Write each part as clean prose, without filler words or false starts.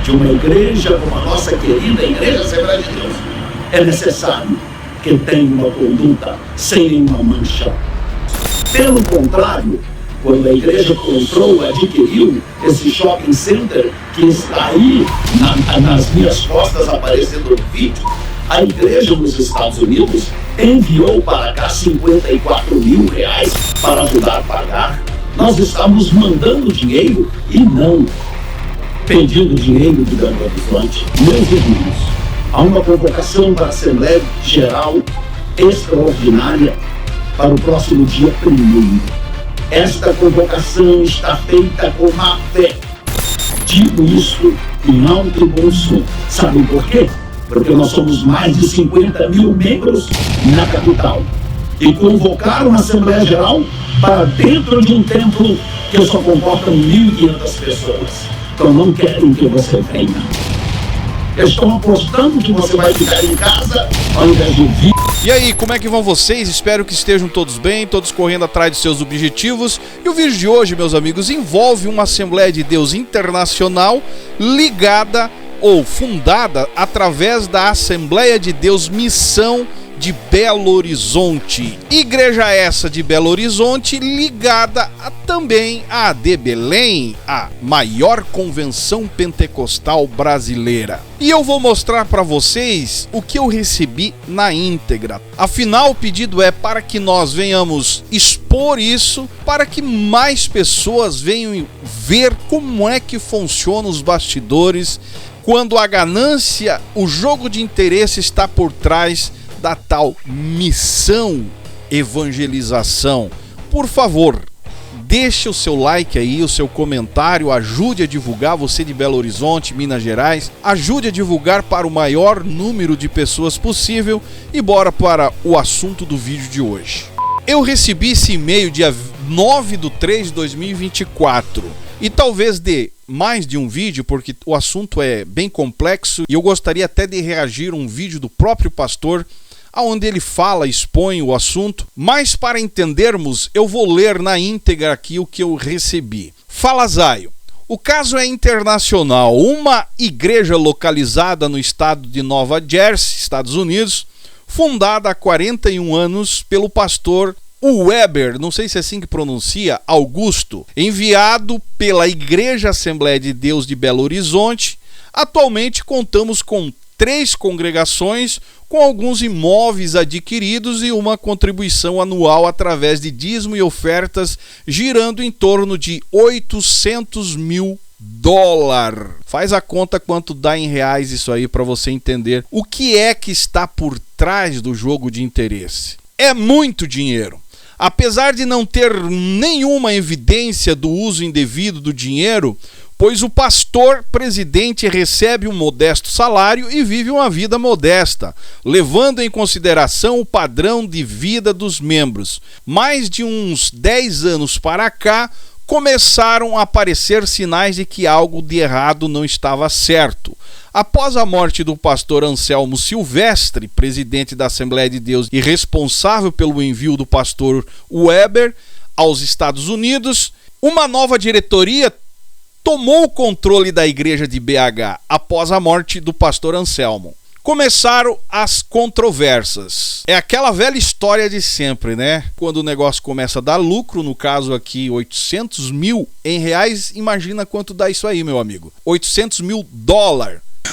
de uma igreja como a nossa querida Igreja Assembleia de Deus, é necessário que tenha uma conduta sem nenhuma mancha. Pelo contrário, quando a igreja comprou, adquiriu esse shopping center que está aí nas minhas costas aparecendo no vídeo, a igreja nos Estados Unidos enviou para cá 54 mil reais para ajudar a pagar. Nós estamos mandando dinheiro e não pedindo dinheiro de Belo Horizonte. Meus irmãos, há uma convocação para a Assembleia Geral extraordinária para o próximo dia 1º. Esta convocação está feita com má fé. Digo isso em alto e bom som. Sabem por quê? Porque nós somos mais de 50 mil membros na capital. E convocaram a Assembleia Geral para dentro de um templo que só comporta 1.500 pessoas. Então não querem que você venha. Estão apostando que você vai ficar em casa ao invés de vir. E aí, como é que vão vocês? Espero que estejam todos bem, todos correndo atrás de seus objetivos. E o vídeo de hoje, meus amigos, envolve uma Assembleia de Deus internacional ligada ou fundada através da Assembleia de Deus Missão de Belo Horizonte. Igreja essa de Belo Horizonte ligada também à de Belém, a maior convenção pentecostal brasileira. E eu vou mostrar para vocês o que eu recebi na íntegra. Afinal, o pedido é para que nós venhamos expor isso, para que mais pessoas venham ver como é que funcionam os bastidores, quando a ganância, o jogo de interesse está por trás da tal missão evangelização. Por favor, deixe o seu like aí, o seu comentário, ajude a divulgar, você de Belo Horizonte, Minas Gerais, ajude a divulgar para o maior número de pessoas possível e bora para o assunto do vídeo de hoje. Eu recebi esse e-mail dia 9/3/2024 e talvez dê mais de um vídeo, porque o assunto é bem complexo e eu gostaria até de reagir a um vídeo do próprio pastor, onde ele fala, expõe o assunto, mas para entendermos, eu vou ler na íntegra aqui o que eu recebi. Fala Zaio, o caso é internacional. Uma igreja localizada no estado de Nova Jersey, Estados Unidos, fundada há 41 anos pelo pastor Weber, não sei se é assim que pronuncia, Augusto, enviado pela Igreja Assembleia de Deus de Belo Horizonte. Atualmente contamos com 3 congregações, com alguns imóveis adquiridos e uma contribuição anual através de dízimo e ofertas, girando em torno de $800 mil. Faz a conta quanto dá em reais isso aí para você entender o que é que está por trás do jogo de interesse. É muito dinheiro. Apesar de não ter nenhuma evidência do uso indevido do dinheiro, pois o pastor presidente recebe um modesto salário e vive uma vida modesta, levando em consideração o padrão de vida dos membros. Mais de uns 10 anos para cá, começaram a aparecer sinais de que algo de errado não estava certo. Após a morte do pastor Anselmo Silvestre, presidente da Assembleia de Deus e responsável pelo envio do pastor Weber aos Estados Unidos, uma nova diretoria tomou o controle da igreja de BH após a morte do pastor Anselmo. Começaram as controvérsias. É aquela velha história de sempre, né? Quando o negócio começa a dar lucro, no caso aqui 800 mil em reais, imagina quanto dá isso aí, meu amigo. $800 mil.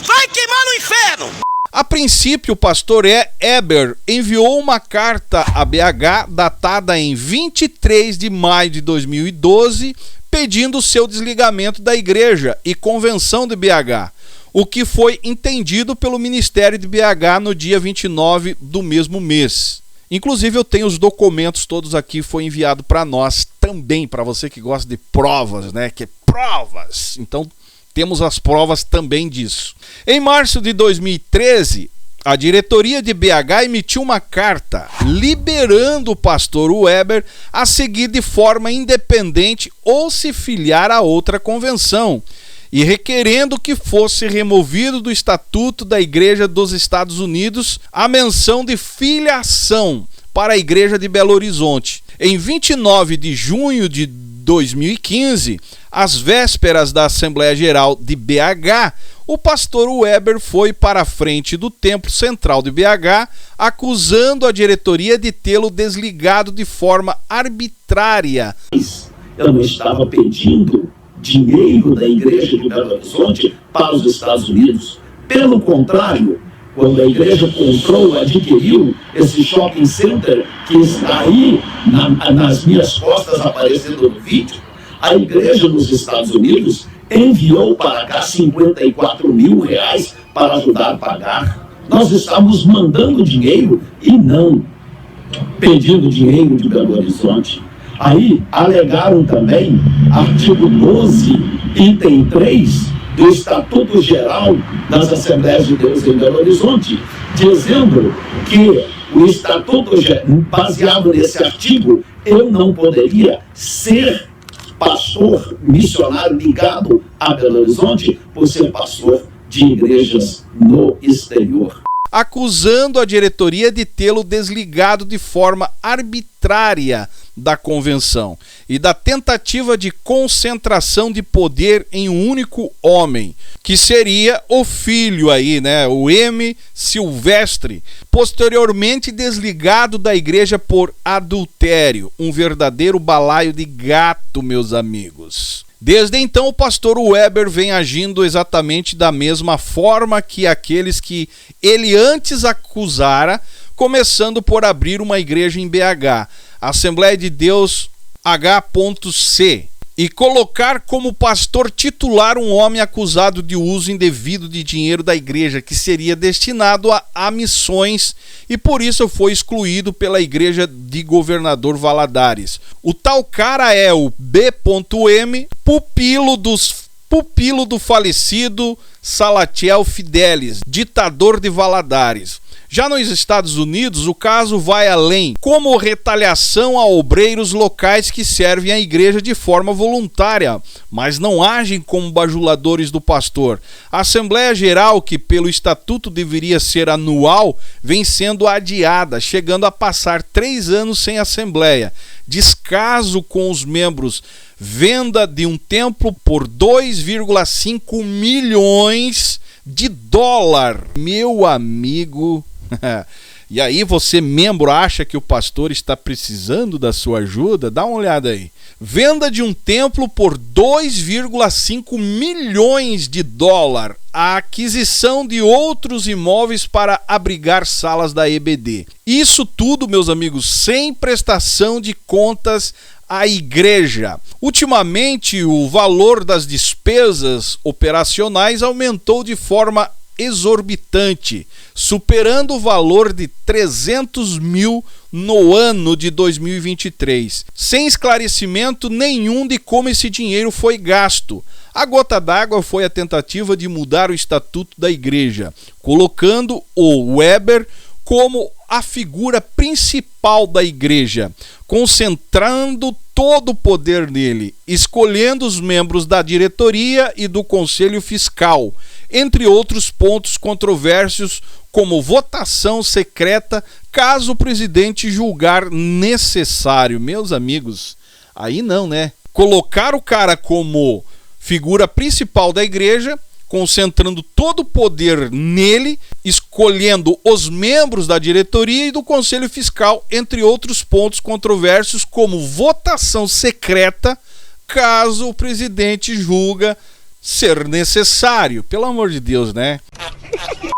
Vai queimar no inferno! A princípio, o pastor Weber enviou uma carta a BH datada em 23 de maio de 2012, pedindo seu desligamento da igreja e convenção de BH, o que foi entendido pelo Ministério de BH no dia 29 do mesmo mês. Inclusive eu tenho os documentos todos aqui, foi enviado para nós também, para você que gosta de provas, né? Que provas! Então temos as provas também disso. Em março de 2013, a diretoria de BH emitiu uma carta liberando o pastor Weber a seguir de forma independente ou se filiar a outra convenção e requerendo que fosse removido do Estatuto da Igreja dos Estados Unidos a menção de filiação para a Igreja de Belo Horizonte. Em 29 de junho de 2015, às vésperas da Assembleia Geral de BH, o pastor Weber foi para a frente do Templo Central de BH, acusando a diretoria de tê-lo desligado de forma arbitrária. Eu não estava pedindo dinheiro da igreja de Belo Horizonte para os Estados Unidos. Pelo contrário, quando a igreja comprou, adquiriu esse shopping center que está aí nas minhas costas aparecendo no vídeo, a igreja nos Estados Unidos enviou para cá 54 mil reais para ajudar a pagar. Nós estávamos mandando dinheiro e não pedindo dinheiro de Belo Horizonte. Aí alegaram também artigo 12, item 3 do Estatuto Geral das Assembleias de Deus em Belo Horizonte, dizendo que o Estatuto, baseado nesse artigo, eu não poderia ser pastor missionário ligado a Belo Horizonte por ser pastor de igrejas no exterior. Acusando a diretoria de tê-lo desligado de forma arbitrária da convenção e da tentativa de concentração de poder em um único homem, que seria o filho aí, né, o M. Silvestre, posteriormente desligado da igreja por adultério, um verdadeiro balaio de gato, meus amigos. Desde então, o pastor Weber vem agindo exatamente da mesma forma que aqueles que ele antes acusara, começando por abrir uma igreja em BH, Assembleia de Deus H.C, e colocar como pastor titular um homem acusado de uso indevido de dinheiro da igreja, que seria destinado a missões, e por isso foi excluído pela igreja de Governador Valadares. O tal cara é o B.M., pupilo do falecido Salatiel Fidelis, ditador de Valadares. Já nos Estados Unidos, o caso vai além, como retaliação a obreiros locais que servem à igreja de forma voluntária, mas não agem como bajuladores do pastor. A Assembleia Geral, que pelo estatuto deveria ser anual, vem sendo adiada, chegando a passar 3 anos sem assembleia. Descaso com os membros, venda de um templo por 2,5 milhões de dólares. Meu amigo... E aí você, membro, acha que o pastor está precisando da sua ajuda? Dá uma olhada aí. Venda de um templo por 2,5 milhões de dólares. A aquisição de outros imóveis para abrigar salas da EBD. Isso tudo, meus amigos, sem prestação de contas à igreja. Ultimamente, o valor das despesas operacionais aumentou de forma exorbitante, superando o valor de 300 mil no ano de 2023, sem esclarecimento nenhum de como esse dinheiro foi gasto. A gota d'água foi a tentativa de mudar o estatuto da igreja, colocando o Weber como a figura principal da igreja, concentrando todo o poder nele, escolhendo os membros da diretoria e do conselho fiscal, entre outros pontos controversos, como votação secreta, caso o presidente julgar necessário. Meus amigos, aí não, né? Colocar o cara como figura principal da igreja, concentrando todo o poder nele, escolhendo os membros da diretoria e do conselho fiscal, entre outros pontos controversos, como votação secreta, caso o presidente julga ser necessário. Pelo amor de Deus, né?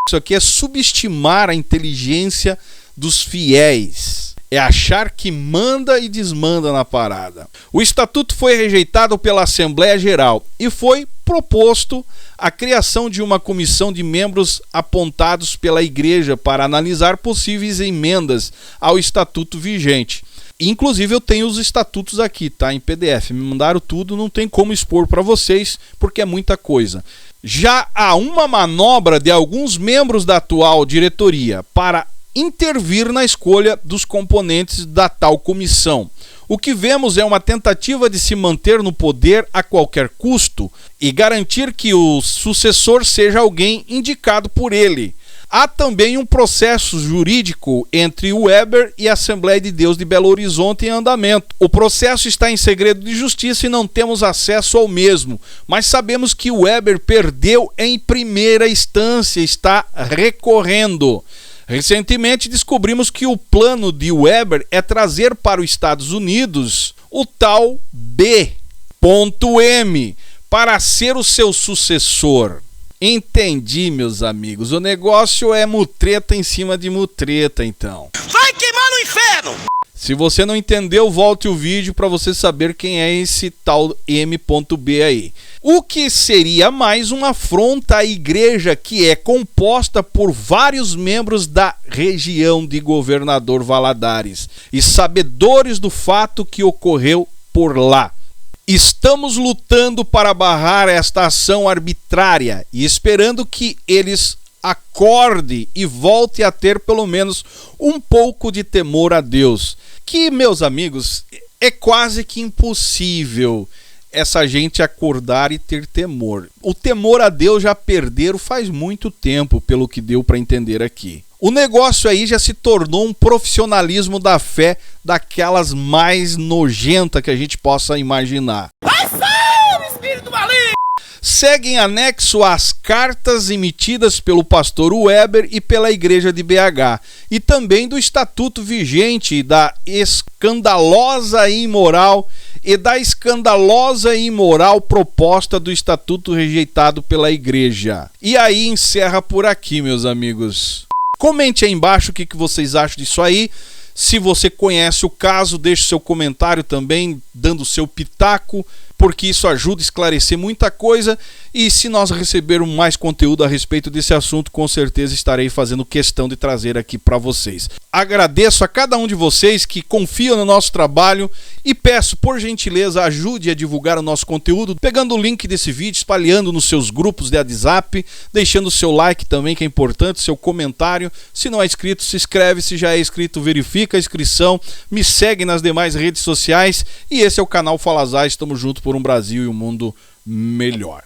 Isso aqui é subestimar a inteligência dos fiéis. É achar que manda e desmanda na parada. O estatuto foi rejeitado pela Assembleia Geral e foi proposto a criação de uma comissão de membros apontados pela igreja para analisar possíveis emendas ao estatuto vigente. Inclusive eu tenho os estatutos aqui, tá, em PDF. Me mandaram tudo, não tem como expor para vocês porque é muita coisa. Já há uma manobra de alguns membros da atual diretoria para intervir na escolha dos componentes da tal comissão. O que vemos é uma tentativa de se manter no poder a qualquer custo e garantir que o sucessor seja alguém indicado por ele. Há também um processo jurídico entre o Weber e a Assembleia de Deus de Belo Horizonte em andamento. O processo está em segredo de justiça e não temos acesso ao mesmo, mas sabemos que o Weber perdeu em primeira instância e está recorrendo. Recentemente descobrimos que o plano de Weber é trazer para os Estados Unidos o tal B.M. para ser o seu sucessor. Entendi, meus amigos. O negócio é mutreta em cima de mutreta, então. Vai queimar no inferno! Se você não entendeu, volte o vídeo para você saber quem é esse tal M.B aí. O que seria mais uma afronta à igreja que é composta por vários membros da região de Governador Valadares e sabedores do fato que ocorreu por lá. Estamos lutando para barrar esta ação arbitrária e esperando que eles acordem e voltem a ter pelo menos um pouco de temor a Deus. Que, meus amigos, é quase que impossível essa gente acordar e ter temor. O temor a Deus já perderam faz muito tempo, pelo que deu para entender aqui. O negócio aí já se tornou um profissionalismo da fé daquelas mais nojentas que a gente possa imaginar. Vai sair, espírito maligno! Segue em anexo às cartas emitidas pelo pastor Weber e pela igreja de BH, e também do estatuto vigente da escandalosa e imoral proposta do estatuto rejeitado pela igreja. E aí encerra por aqui, meus amigos. Comente aí embaixo o que vocês acham disso aí. Se você conhece o caso, deixe seu comentário também, dando seu pitaco, porque isso ajuda a esclarecer muita coisa. E se nós recebermos mais conteúdo a respeito desse assunto, com certeza estarei fazendo questão de trazer aqui para vocês. Agradeço a cada um de vocês que confiam no nosso trabalho e peço, por gentileza, ajude a divulgar o nosso conteúdo, pegando o link desse vídeo, espalhando nos seus grupos de WhatsApp, deixando o seu like também, que é importante, seu comentário. Se não é inscrito, se inscreve. Se já é inscrito, verifica a inscrição. Me segue nas demais redes sociais. E esse é o canal Falazar. Estamos juntos por um Brasil e um mundo melhor.